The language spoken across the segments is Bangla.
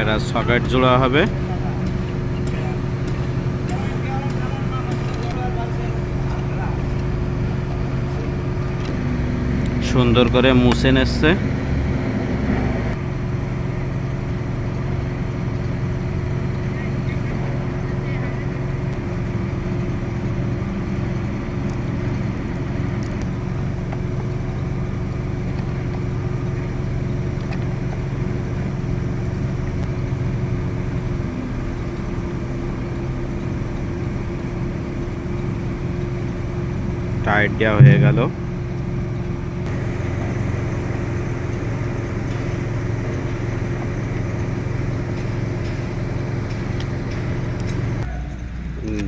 এবার সকেট জোড়া হবে। সুন্দর করে মুছে নিচ্ছে। টাইট দেওয়া হয়ে গেল।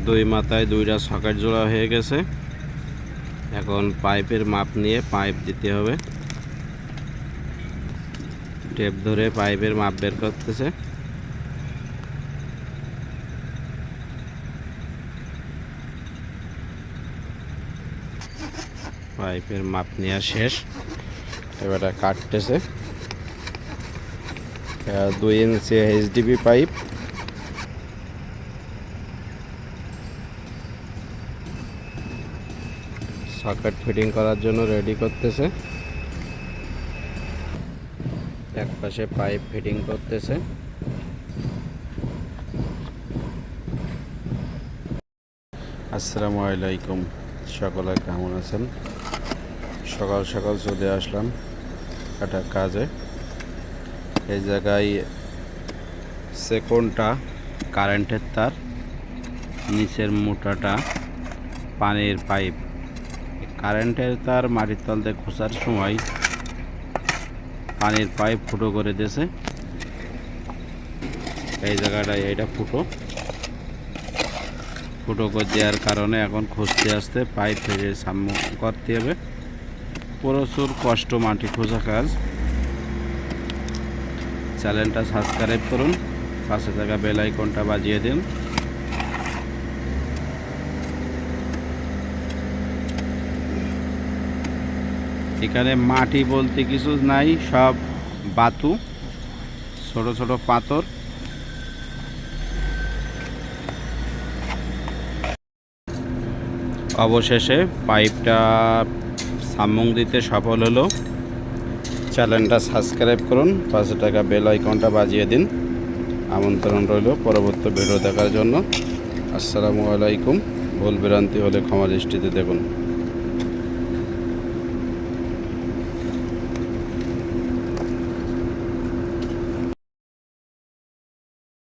দুই মাথায় দুইটা সকেট জোড়া হয়ে গেছে। এখন পাইপের মাপ নিয়ে পাইপ দিতে হবে। টেপ ধরে পাইপের মাপ বের করতেছে। পাইপের মাপ নেওয়া শেষ, এবারে কাটতেছে। 2 ইঞ্চি এইচডিপি পাইপ। সকেট ফিটিং করার জন্য রেডি করতেছে। এক পাশে পাইপ ফিটিং করতেছে। আসসালামু আলাইকুম, সকলে কেমন আছেন? সকাল সকাল চলে আসলাম একটা কাজে। এই জায়গায় সেকন্ডটা কারেন্টের তার, নিচের মোটাটা পানির পাইপ। কারেন্টের তার মাটির তলতে খোঁচার সময় পানির পাইপ ফুটো করে দিয়েছে। এই জায়গাটায় এটা ফুটো করে দেওয়ার কারণে এখন খুঁজতে আসতে পাইপ থেকে সাম্য করতে হবে। প্রচুর কষ্ট মাটি খোঁজা কাজ। চ্যানেলটা সাবস্ক্রাইব করুন, পাশে থাকা বেল আইকনটা বাজিয়ে দিন। এখানে মাটি বলতে কিছু নাই, সব বাতু, ছোট ছোট পাথর। অবশেষে পাইপটা সামুং দিতে সফল হলো। চ্যানেলটা সাবস্ক্রাইব করুন, পাশে থাকা বেল আইকনটা বাজিয়ে দিন। আমন্ত্রণ রইল পরবর্তী ভিডিও দেখার জন্য। আসসালামু আলাইকুম। ভুল ভ্রান্তি হলে ক্ষমা দৃষ্টিতে দেখুন।